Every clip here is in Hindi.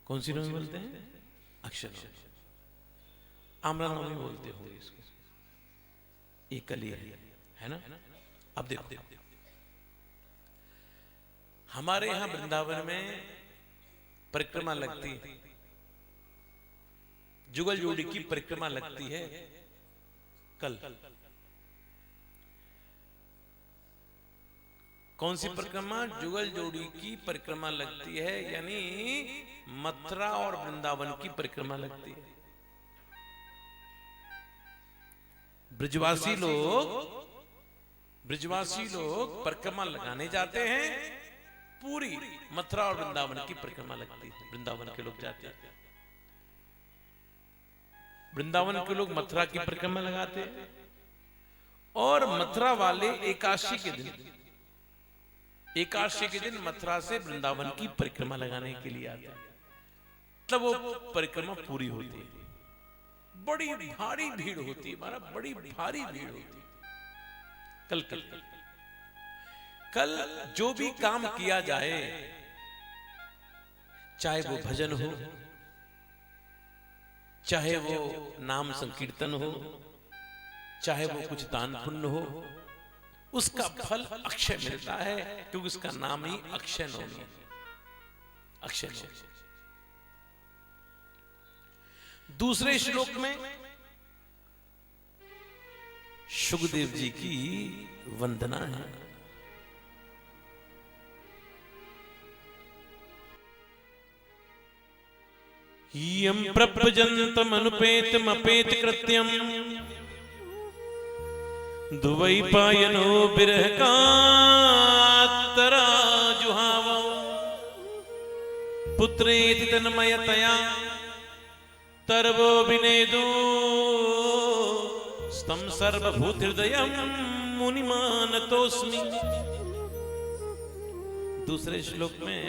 कौन सी नवमी बोलते हैं? अक्षय नवमी। आम्रा नवमी बोलते होंगे इसको, ये कल ही है ना। अब देखो हमारे यहां वृंदावन में परिक्रमा लगती है, जुगल जोड़ी की परिक्रमा लगती है कल। कौन सी परिक्रमा? जुगल जोड़ी की परिक्रमा लगती है, यानी मथुरा और वृंदावन की परिक्रमा लगती है। ब्रजवासी लोग परिक्रमा लगाने जाते हैं, पूरी मथुरा और वृंदावन की परिक्रमा लगती है। वृंदावन के लोग जाते हैं, वृंदावन के लोग मथुरा की परिक्रमा लगाते हैं, और मथुरा वाले एकादशी के दिन मथुरा से वृंदावन की परिक्रमा लगाने के लिए आते हैं। तब वो परिक्रमा पूरी होती है, बड़ी भारी भीड़ होती है, महाराज बड़ी भारी भीड़ होती है। कल जो भी काम किया जाए, चाहे वो भजन हो, चाहे वो नाम संकीर्तन हो, चाहे वो कुछ दान पुण्य हो, उसका फल अक्षय मिलता है, क्योंकि उसका नाम ही अक्षय नवमी है। अक्षय नवमी। दूसरे श्लोक में शुकदेव जी की वंदना है। यम प्रपजन्तमनुपेतमपेत कृत्यम द्वैपायनो बिरह कातरा जुहावो पुत्रेति तन्मयतया तरवो विनेदो स्तम सर्वभूतहृदयं मुनिमानतोस्मि। दूसरे श्लोक में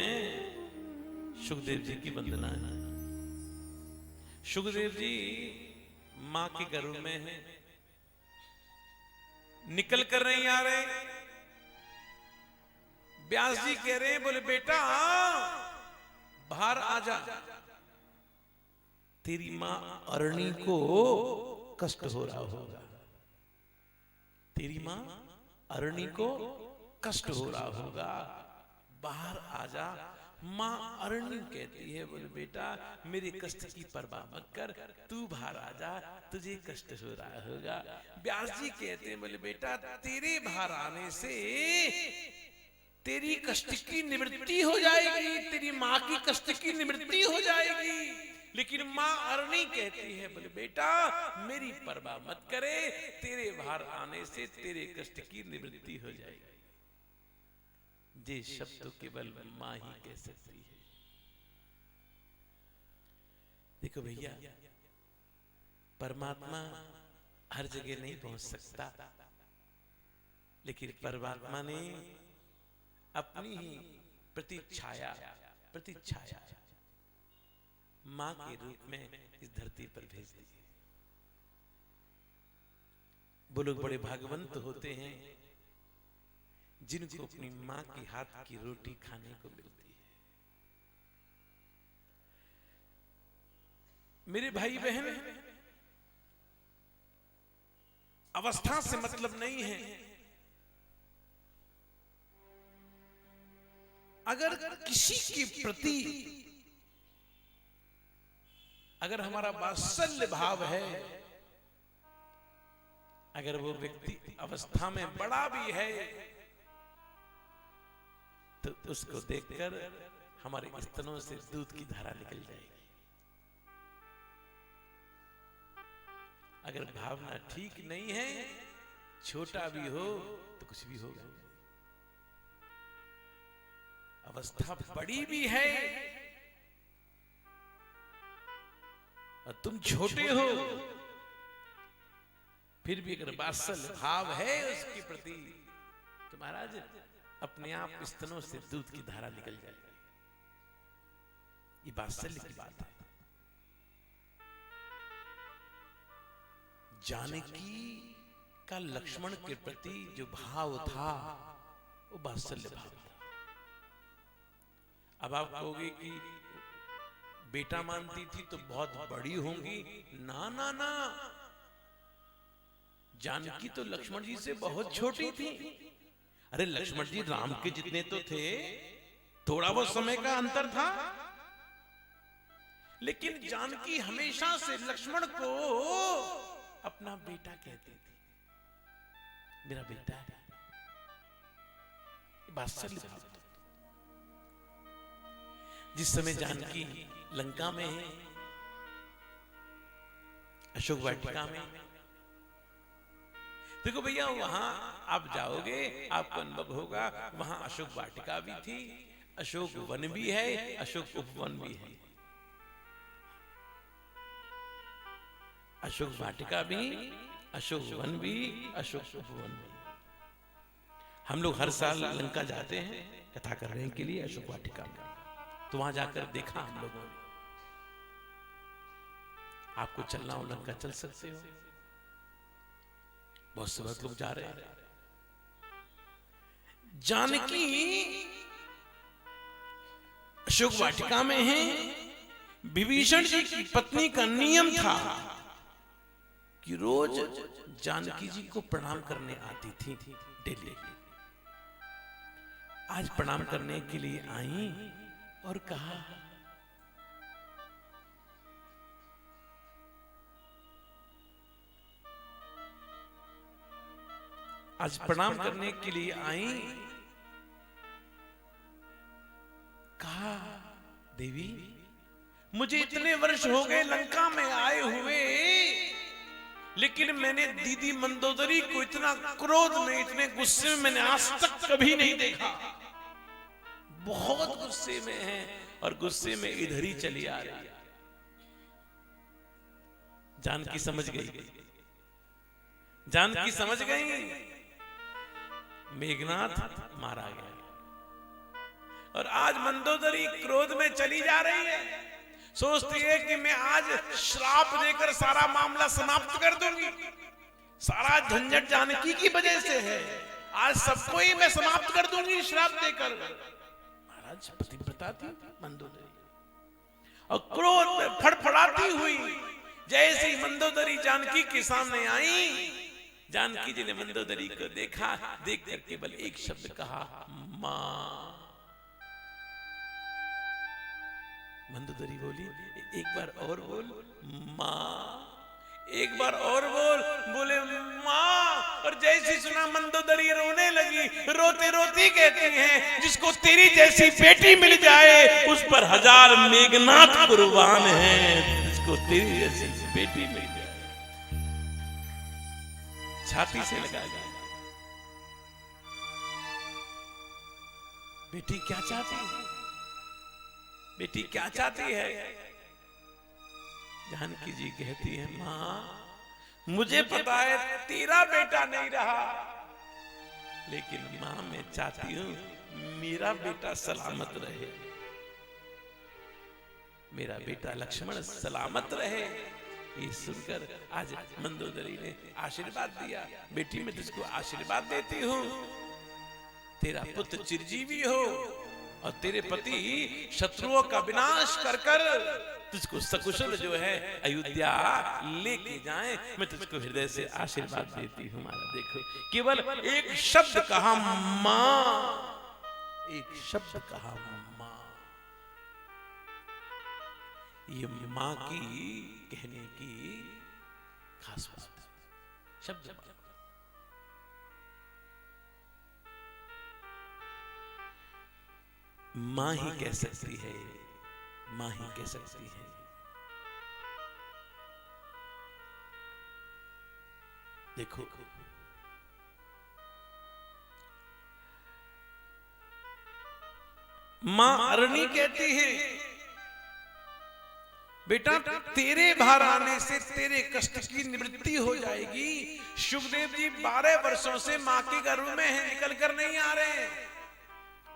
शुकदेव जी की वंदना है। शुकदेव जी मां के गर्भ में है, निकल कर नहीं आ रहे। व्यास जी कह रहे हैं, बोले बेटा बाहर आ जा, तेरी मां अरणी को कष्ट हो रहा होगा, तेरी मां अरणी को कष्ट हो रहा होगा, बाहर आ जा। मां अरणी कहती है, बोले बेटा मेरे कष्ट की परवाह मत कर, तू बाहर आ जा, तुझे कष्ट हो रहा होगा। व्यास जी कहते हैं, बोले बेटा तेरे बाहर आने से तेरी कष्ट की निवृत्ति हो जाएगी, तेरी मां की कष्ट की निवृत्ति हो जाएगी। लेकिन मां अरणी कहती है, बोले बेटा मेरी परवाह मत करे, तेरे बाहर आने से तेरे कष्ट की निवृत्ति हो जाएगी। ये शब्द केवल मां ही कह सकती है। देखो भैया, परमात्मा हर जगह नहीं पहुंच सकता, लेकिन परमात्मा ने अपनी ही प्रतिच्छाया मां के रूप में इस धरती पर भेज दी। वो लोग बड़े भाग्यवंत होते हैं जिनको अपनी मां के हाथ की रोटी खाने को मिलती है। मेरे भाई बहन, अवस्था से मतलब नहीं है। अगर किसी के प्रति अगर हमारा वात्सल्य भाव है, अगर वो व्यक्ति अवस्था में बड़ा भी है, तो उसको देखकर हमारे स्तनों से दूध की धारा निकल जाएगी। अगर भावना ठीक नहीं है, छोटा भी हो तो कुछ भी होगा। अवस्था बड़ी भी है और तुम छोटे हो, फिर भी अगर वात्सल्य भाव है उसके प्रति, तो महाराज अपने आप स्तनों से दूध की धारा निकल जाएगी। ये वात्सल्य की बात है। जानकी का लक्ष्मण के प्रति जो भाव था, वो वात्सल्य भाव था। अब आप कहोगे कि बेटा मानती थी तो बहुत बड़ी होंगी। ना ना ना, जानकी तो लक्ष्मण जी से बहुत छोटी थी। अरे लक्ष्मण जी राम के जितने तो थे, थोड़ा बहुत समय का अंतर था, लेकिन जानकी हमेशा से लक्ष्मण को अपना बेटा कहती थी, मेरा बेटा है। वात्सल्य भाव। जिस समय जानकी लंका में है, अशोक वाटिका में, देखो भैया वहां आप जाओगे आपको अनुभव होगा, वहां अशोक वाटिका भी थी, अशोक वन भी है, अशोक उपवन भी है। अशोक वाटिका भी, अशोक वन भी, अशोक उपवन भी। हम लोग हर साल लंका जाते हैं कथा करने के लिए अशोक वाटिका में, तो वहां जाकर देखा हम लोगों ने। आपको चलना हो लंका चल सकते हो, बहुत से लोग जा रहे हैं। जानकी अशोक वाटिका में है। विभीषण जी की पत्नी का नियम था कि रोज जानकी जी को प्रणाम करने आती थी डेली। आज प्रणाम करने के लिए आई और कहा, आज प्रणाम करने के लिए आई, कहा देवी मुझे इतने वर्ष हो गए लंका में आए हुए, लेकिन मैंने दीदी मंदोदरी को इतना क्रोध में, इतने गुस्से में मैंने आज तक कभी नहीं देखा। बहुत गुस्से में है और गुस्से में इधर ही चली आ रही है। जानकी समझ गई, जानकी समझ गई मेघनाथ मारा गया, और आज मंदोदरी क्रोध में चली जा रही है। सोचती है कि मैं आज श्राप देकर सारा मामला समाप्त कर दूंगी, सारा झंझट जानकी की वजह से है, आज सबको ही मैं समाप्त कर दूंगी श्राप देकर। महाराज पतिव्रता थी मंदोदरी, और क्रोध में फड़फड़ाती हुई जैसे ही मंदोदरी जानकी के सामने आई, जानकी जी ने मंदोदरी को देखा, देख कर केवल एक शब्द कहा, मां। मंदोदरी बोली, एक बार और बोल मां, एक बार और बोल। बोले मां, और जैसी सुना मंदोदरी रोने लगी। रोते रोती कहती है, जिसको तेरी जैसी बेटी मिल जाए उस पर 1000 मेघनाथ कुर्बान है, जिसको तेरी जैसी बेटी मिल जाए। छाती से लगा गया। बेटी क्या चाहती है, बेटी क्या चाहती है? जानकी जी कहती है, मां मुझे पता है तेरा बेटा नहीं रहा, लेकिन मां मैं चाहती हूं मेरा बेटा सलामत रहे, मेरा बेटा लक्ष्मण सलामत रहे। ये सुनकर आज मंदोदरी ने आशीर्वाद दिया, बेटी मैं तुझको आशीर्वाद देती हूं, तेरा पुत्र चिरंजीवी हो और तेरे पति शत्रुओं का विनाश कर कर तुझको सकुशल जो है अयोध्या लेके जाएं। मैं तुझको हृदय से आशीर्वाद देती हूं। महाराज देखो, केवल एक शब्द कहा मां, एक शब्द कहा मां। ये मां की कहने की खास बात, शब्द मां ही कह सकती है, मां ही कह सकती है। देखो मां अरणी कहती है, बेटा तेरे बाहर आने से तेरे कष्ट की निवृत्ति हो जाएगी। सुखदेव जी 12 वर्षों से मां के गर्भ में है, निकल कर नहीं आ रहे हैं।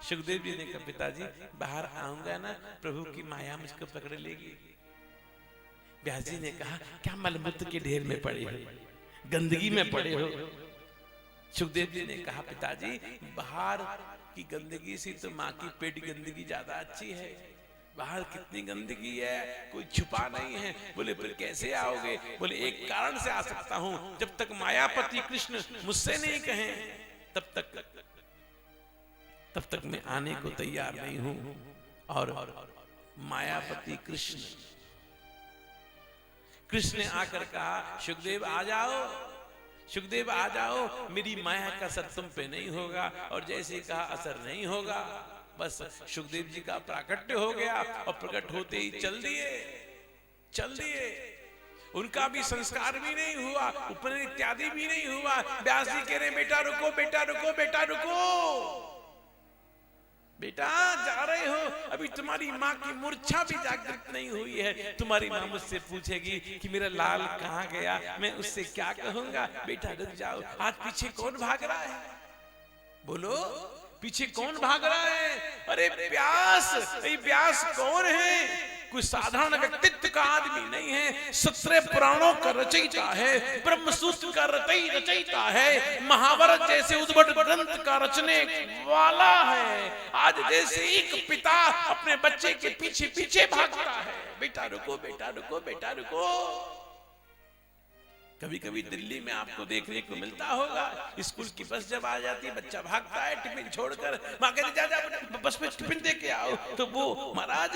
सुखदेव जी ने कहा, पिताजी बाहर आऊंगा ना, प्रभु की माया मुझको पकड़ लेगी। व्यास जी ने कहा, क्या मलमूत्र के ढेर में पड़े हो, गंदगी में पड़े हो। सुखदेव जी ने कहा, पिताजी बाहर की गंदगी से तो माँ की पेट गंदगी ज्यादा अच्छी है, बाहर कितनी गंदगी है, कोई छुपा नहीं है। बोले फिर कैसे आओगे? बोले एक कारण से आ सकता हूं, जब तक मायापति कृष्ण मुझसे नहीं कहें तब तक मैं आने को तैयार नहीं हूं। और मायापति कृष्ण ने आकर कहा, सुखदेव आ जाओ, सुखदेव आ जाओ, मेरी माया का असर तुम पे नहीं होगा। और जैसे कहा असर नहीं होगा, बस सुखदेव जी का प्राकट्य हो गया और प्रकट होते ही चल दिए। उनका भी संस्कार भी नहीं हुआ, उपनयन इत्यादि भी नहीं हुआ। व्यास जी कह रहे बेटा रुको, बेटा रुको, बेटा रुको, बेटा जा रहे हो, अभी तुम्हारी माँ की मूर्छा भी जागृत नहीं हुई है। तुम्हारी माँ मुझसे पूछेगी कि मेरा लाल कहाँ गया, मैं उससे क्या कहूंगा? बेटा रुक जाओ। आज पीछे कौन भाग रहा है? बोलो, पीछे कौन भाग रहा है? अरे व्यास, व्यास कौन है? कोई साधारण व्यक्तित्व का आदमी नहीं है, 17 पुराणों का रचयिता है, ब्रह्मसूत्र का रचयिता है, महाभारत जैसे उद्भट ग्रंथ का रचने वाला है। आज जैसे एक पिता अपने बच्चे के पीछे पीछे भागता है, बेटा रुको, बेटा रुको, बेटा रुको। कभी कभी दिल्ली में आपको देखने को मिलता होगा, स्कूल की बस जब आ जाती है, बच्चा भागता है टिफिन छोड़कर, माँ कहती जा बस में टिफिन दे के आओ। तो वो महाराज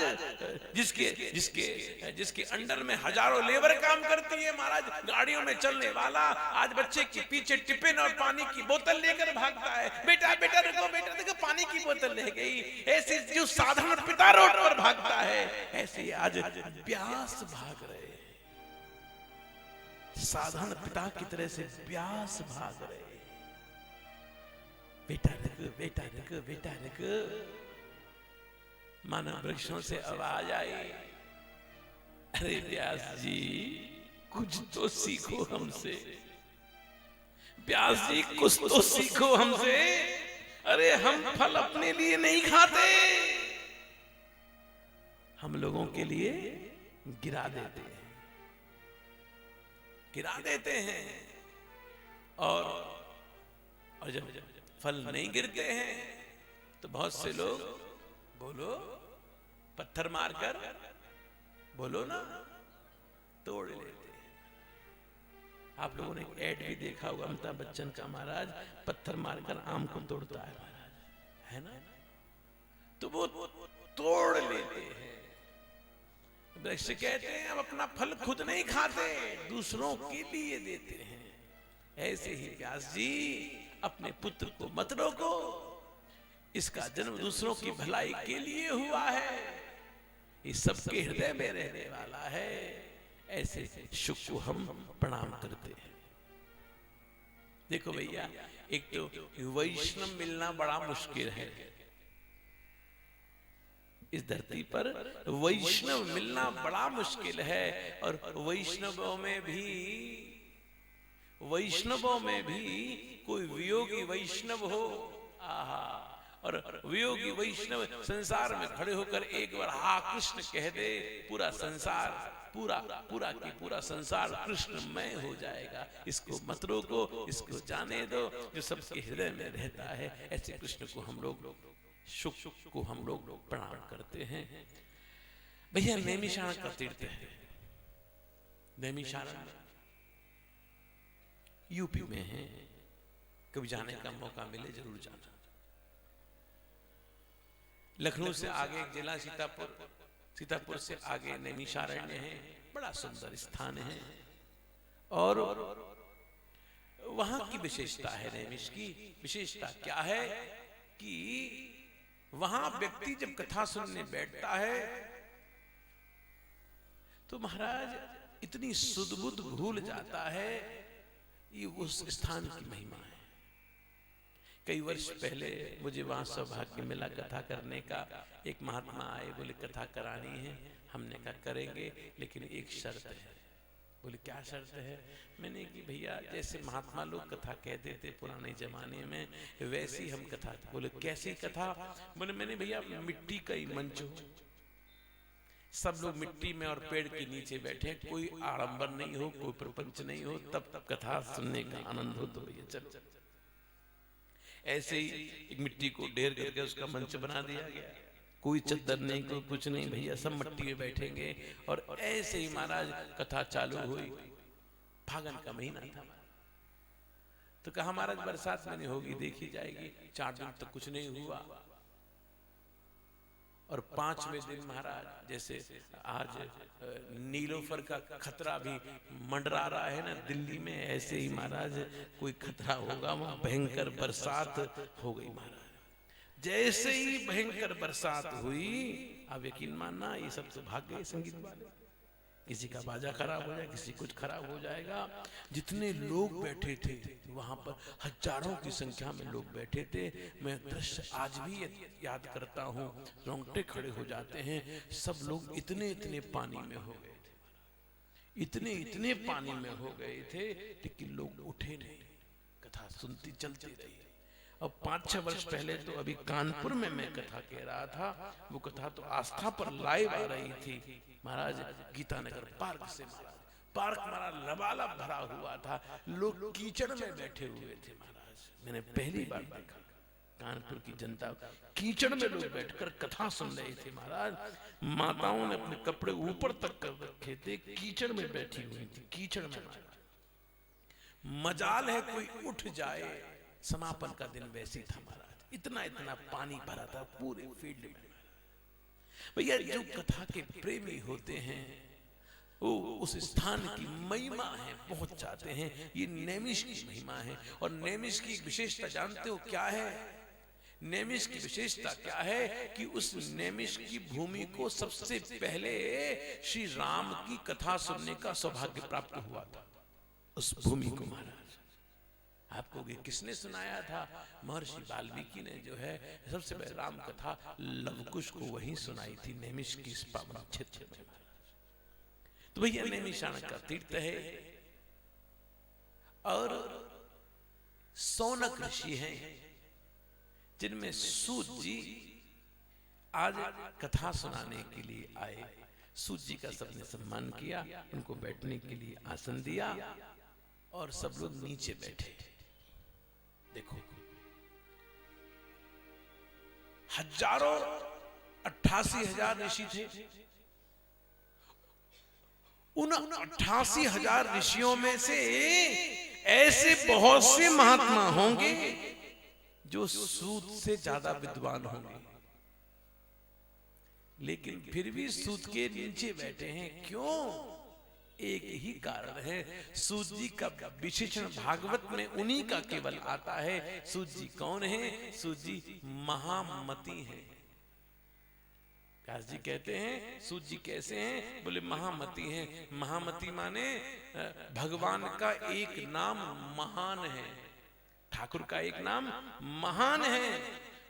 जिसके अंडर में हजारों लेबर काम करती है, महाराज गाड़ियों में चलने वाला, आज बच्चे के पीछे टिफिन और पानी की बोतल लेकर भागता है। बेटा बेटा रुको, बेटा देखो पानी की बोतल ले गई। ऐसे जो साधारण पिता रोड पर भागता है, ऐसे आज व्यास भाग रहे, साधारण पिता की तरह से व्यास भाग रहे। बेटा रुको, बेटा रुको, बेटा रुको। मानो वृक्षों से आवाज आई, अरे व्यास जी कुछ तो सीखो हमसे, व्यास जी कुछ तो सीखो हमसे। अरे हम फल अपने लिए नहीं खाते, हम लोगों के लिए गिरा देते हैं, गिरा देते हैं। और जब फल नहीं गिरते हैं तो बहुत से लोग, बोलो, पत्थर मारकर, बोलो ना, तोड़ लेते हैं। आप लोगों ने ऐड भी देखा होगा अमिताभ बच्चन का, महाराज पत्थर मारकर आम को तोड़ता है महाराज, है ना? तो वो तोड़ लेते हैं। वृक्ष कहते हैं हम अपना फल खुद नहीं खाते, दूसरों के लिए देते हैं। ऐसे ही व्यास जी अपने पुत्र को मत रोको, इसका जन्म दूसरों की भलाई के लिए हुआ है, ये सबके हृदय में रहने वाला है। ऐसे शुक को हम प्रणाम करते हैं। देखो भैया, एक तो वैष्णव मिलना बड़ा मुश्किल है, इस धरती पर वैष्णव मिलना बड़ा मुश्किल है। और वैष्णवों में भी कोई वियोगी वैष्णव हो, आहा, और वियोगी वैष्णव संसार में खड़े होकर एक बार हा कृष्ण कह दे, पूरा संसार, पूरा संसार कृष्णमय हो जाएगा। इसको मत रोको, इसको जाने दो, जो सबके हृदय में रहता है। ऐसे कृष्ण को हम लोग, शुक को हम लोग प्रणाम करते हैं। भैया नैमिषारण्य का तीर्थ है, नैमिषारण्य यूपी में है, कभी जाने का मौका मिले जरूर जाना। लखनऊ से आगे एक जिला सीतापुर से आगे नैमिषारण्य है, बड़ा सुंदर स्थान है। और वहां की विशेषता है, नैमिष की विशेषता क्या है कि वहां व्यक्ति जब कथा सुनने बैठता है तो महाराज इतनी सुध-बुध भूल जाता है, ये उस स्थान की महिमा है। कई वर्ष पहले मुझे वहां सौभाग्य मिला कथा करने का। एक महात्मा आए, बोले कथा करानी है। हमने कहा करेंगे, लेकिन एक शर्त है। बोले क्या शर्त है? मैंने कि भैया जैसे महात्मा लोग कथा कहते थे पुराने जमाने में, वैसी हम कथा। बोले कैसी कथा? बोले मैंने भैया मिट्टी का ही मंच हो, सब लोग मिट्टी में और पेड़ के नीचे बैठे, कोई आडंबर नहीं हो, कोई प्रपंच नहीं हो, तब कथा सुनने का आनंद हो। तो भैया चलो, ऐसे ही एक मिट्टी को ढेर करके उसका मंच बना दिया गया। कोई चद्दर नहीं, कोई कुछ नहीं भैया, सब मट्टी में बैठेंगे। और ऐसे ही महाराज कथा चालू हुई। फागुन का महीना था, तो कहा महाराज बरसात में नहीं होगी, देखी जाएगी। 4 दिन तक कुछ नहीं हुआ। और 5वें दिन महाराज, जैसे आज नीलोफर का खतरा भी मंडरा रहा है ना दिल्ली में, ऐसे ही महाराज कोई खतरा होगा, वहां भयंकर बरसात हो गई महाराज। जैसे ही भयंकर बरसात हुई, आप यकीन मानना ये सब तो भाग गए संगीत वाले। किसी का बाजा खराब हो जाए, किसी कुछ खराब हो जाएगा। जितने लोग बैठे थे वहां पर, हजारों की संख्या में लोग बैठे थे। मैं दृश्य आज भी याद करता हूँ, रोंगटे खड़े हो जाते हैं। सब लोग इतने इतने पानी में हो गए थे, इतने इतने पानी में हो गए थे, लेकिन लोग उठे नहीं। कथा सुनती चलती रही। अब 5-6 वर्ष पहले तो अभी कानपुर में मैं कथा कह रहा था, वो कथा तो आस्था पर लाइव आ रही थी महाराज। गीतानगर पार्क से महाराज, पार्क महाराज लबालब भरा हुआ था, लोग कीचड़ में बैठे हुए थे महाराज। मैंने पहली बार देखा कानपुर की जनता कीचड़ में लोग बैठकर कथा सुन रहे थे महाराज। माताओं ने अपने कपड़े ऊपर तक कर रखे थे, कीचड़ में बैठी हुई थी, कीचड़ में महाराज। मजाल है कोई उठ जाए। समापन का दिन वैसे था महाराज, इतना इतना पानी भरा था पूरे फील्ड में। भैया जो कथा के प्रेमी होते हैं वो उस स्थान की महिमा है पहुंच जाते हैं। ये नैमिष की महिमा है। और नैमिष की विशेषता जानते हो क्या है? नैमिष की विशेषता क्या है कि उस नैमिष की भूमि को सबसे पहले श्री राम की कथा सुनने का सौभाग्य प्राप्त हुआ था उस भूमि को महाराज। आपको किसने सुनाया था? महर्षि वाल्मीकि ने जो है सबसे पहले राम कथा लवकुश को वहीं सुनाई थी, नैमिष की इस पावन क्षेत्र में। तो भैया नैमिषारण्य का तीर्थ है। और सौनक ऋषि हैं जिनमें सूत जी आज कथा सुनाने के लिए आए। सूत जी का सबने सम्मान किया, उनको बैठने के लिए आसन दिया और सब लोग नीचे बैठे। देखो हजारों 88,000 ऋषि थे। उन 88,000 ऋषियों में से ऐसे बहुत से महात्मा होंगे जो सूत से ज्यादा विद्वान होंगे, लेकिन फिर भी सूत के नीचे बैठे हैं। क्यों? एक ही कारण है, सूत जी का विशेषण भागवत में उन्हीं का केवल आता है। सूत जी कौन है? सूत जी महामती हैं। व्यास जी कहते हैं सूत जी कैसे हैं? बोले महामती हैं। महामती माने भगवान का एक नाम महान है, ठाकुर का एक नाम महान है।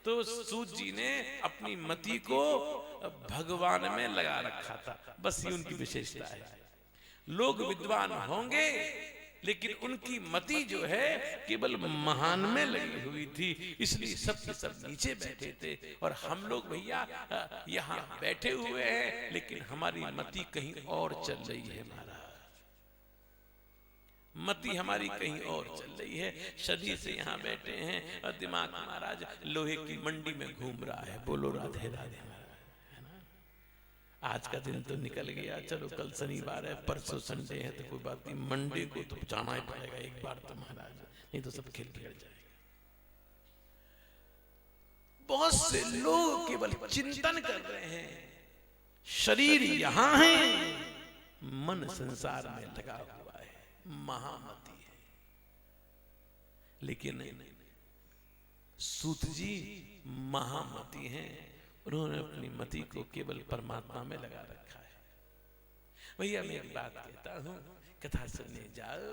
तो सूत जी ने अपनी मति को भगवान में लगा रखा था, बस ये उनकी विशेषता है। लोग विद्वान होंगे लेकिन उनकी मति जो है केवल महान में लगी हुई थी, इसलिए सब के सब नीचे बैठे थे। और हम लोग भैया यहाँ बैठे हुए हैं, लेकिन हमारी मति कहीं और चल रही है महाराज। मति हमारी कहीं और चल रही है। शरीर से यहाँ बैठे हैं और दिमाग महाराज लोहे की मंडी में घूम रहा है। बोलो राधे राधे। आज का दिन तो निकल गया, चलो कल शनिवार है, परसों संडे है, तो कोई बात नहीं, मंडे को तो जाना ही पड़ेगा एक बार तो महाराज, नहीं तो सब खेल बिगड़ जाएगा। बहुत से लोग केवल चिंतन कर रहे हैं, शरीर यहाँ है, मन संसार में लगा हुआ है, महामती है। लेकिन सूत जी महामती हैं, उन्होंने अपनी मति को केवल परमात्मा में लगा रखा है। भैया मैं एक बात कहता हूं, कथा सुनने जाओ।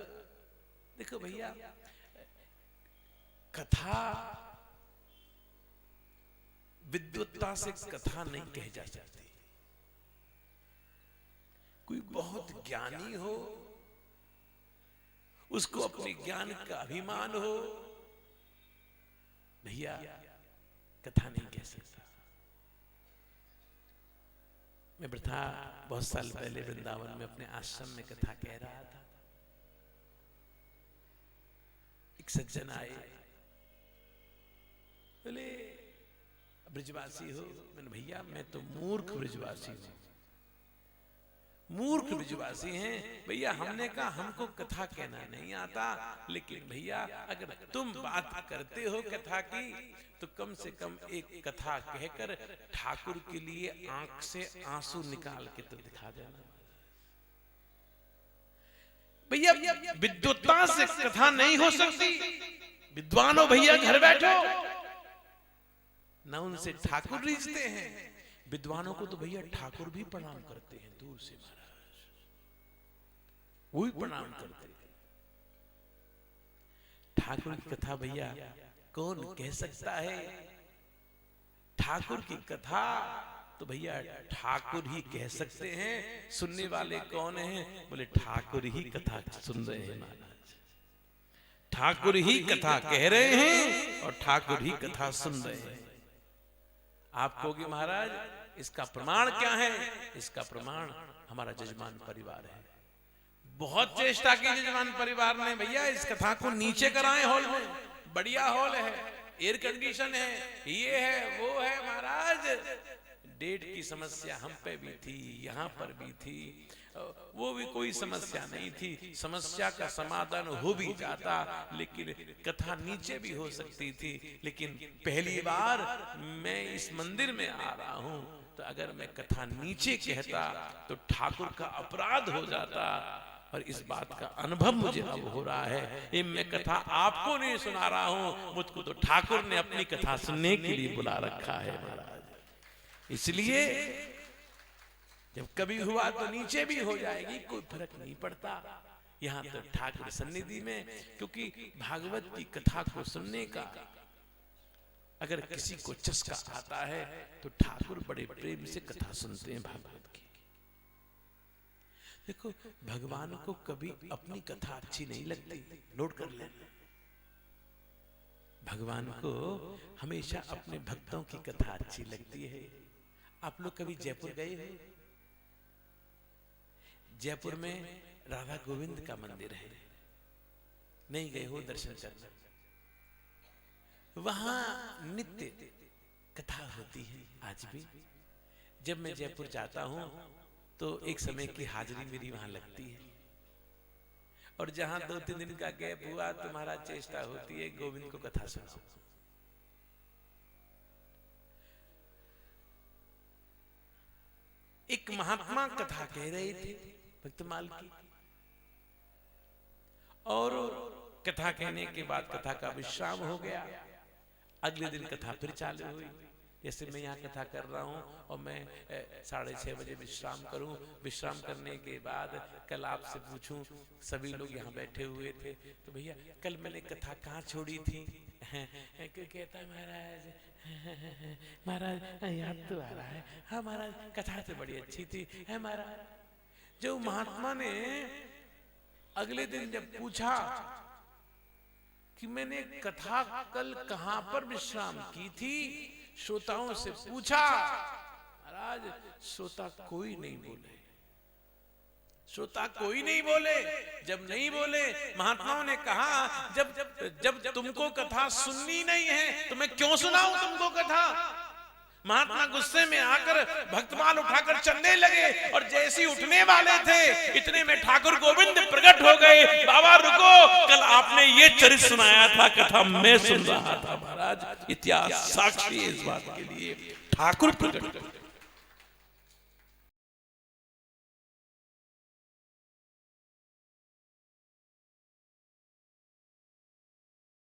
देखो भैया कथा विद्वत्ता से कथा नहीं कही जा सकती। कोई बहुत ज्ञानी हो, उसको अपने ज्ञान का अभिमान हो, भैया कथा नहीं कह सकता। मैं वृथा बहुत साल पहले वृंदावन में अपने आश्रम में कथा कह रहा था। एक सज्जन आए, बोले ब्रजवासी हो? मैंने भैया मैं तो मूर्ख ब्रजवासी हूं। मूर्ख ब्रजवासी हैं भैया। हमने कहा हमको कथा कहना नहीं आता, लेकिन भैया अगर तुम बात करते हो कथा की तो कम से कम एक कथा कहकर ठाकुर के लिए आंख से आंसू निकाल के तो दिखा देना। भैया विद्वत्ता से कथा नहीं हो सकती। विद्वान हो भैया, घर बैठो ना, उनसे ठाकुर रीझते हैं। विद्वानों को तो भैया ठाकुर भी प्रणाम करते हैं दूर से, महाराज वो भी प्रणाम करते हैं। ठाकुर की कथा भैया कौन कह सकता है? ठाकुर की कथा तो भैया ठाकुर ही कह सकते हैं। सुनने वाले कौन हैं? बोले ठाकुर ही कथा सुन रहे हैं महाराज, ठाकुर ही कथा कह रहे हैं और ठाकुर ही कथा सुन रहे हैं। आप कहोगे महाराज इसका प्रमाण क्या है? इसका प्रमाण हमारा जजमान परिवार है। बहुत चेष्टा की जजमान परिवार ने भैया इस कथा को नीचे कराएं हॉल में। बढ़िया हॉल है, एयर कंडीशन है, ये है वो है महाराज। डेट की समस्या हम पे भी थी, यहाँ पर भी थी, वो भी कोई समस्या नहीं थी। समस्या का समाधान हो भी जाता, लेकिन कथा नीचे भी हो सकती थी। लेकिन पहली बार मैं इस मंदिर में आ रहा हूं, तो अगर मैं कथा नीचे कहता तो ठाकुर का अपराध हो जाता। और इस बात का अनुभव मुझे अब हो रहा है। ये मैं कथा आपको नहीं सुना रहा हूं, मुझको तो ठाकुर ने अपनी कथा सुनने के लिए बुला रखा है महाराज। इसलिए जब कभी हुआ तो नीचे भी हो जाएगी, कोई फर्क नहीं पड़ता। यहाँ तो ठाकुर सन्निधि में, क्योंकि भागवत की कथा को सुनने का अगर किसी को चस्का आता है तो ठाकुर बड़े प्रेम से कथा सुनते हैं भागवत की। देखो भगवान को कभी अपनी कथा अच्छी नहीं लगती, नोट कर लेना। भगवान को हमेशा अपने भक्तों की कथा अच्छी लगती है। आप लोग कभी जयपुर गए हो? जयपुर में राधा गोविंद का मंदिर है, नहीं गए हो दर्शन करना? वहां नित्य कथा होती है आज भी। जब मैं जयपुर जाता हूं तो एक समय की हाजिरी मेरी वहां लगती है, और जहां 2-3 दिन का गैप हुआ तुम्हारा चेष्टा होती है गोविंद को कथा सुनाओ। एक महात्मा कथा कह रहे थे भक्तमाल की, और कथा कहने के बाद कथा का विश्राम हो गया। अगले दिन कथा फिर चालू हुई। जैसे मैं यहाँ कथा कर रहा हूँ और मैं 6:30 बजे विश्राम करूँ। विश्राम करने के बाद कल आपसे पूछूं, सभी लोग यहाँ बैठे हुए थे, तो भैया कल मैंने कथा कहाँ छोड़ी थी? कहता है महाराज याद तो आ रहा है। हाँ महाराज कथा तो बड़ी अच्छी थी है महाराज। जो महात्मा ने अगले दिन जब पूछा कि मैंने कथा कल कहाँ पर विश्राम की थी, श्रोताओं से पूछा, महाराज श्रोता कोई नहीं बोले, श्रोता कोई नहीं बोले। जब नहीं बोले, महात्माओं ने कहा जब जब जब तुमको कथा सुननी नहीं है तो मैं क्यों सुनाऊं तुमको कथा? महात्मा गुस्से में आकर भक्तमाल उठाकर चलने लगे, और जैसे ही उठने वाले थे इतने में ठाकुर गोविंद प्रकट हो गए। बाबा रुको, कल आपने ये चरित्र सुनाया था, कथा मैं सुन रहा था। महाराज इतिहास साक्षी है इस बात के लिए, ठाकुर प्रकट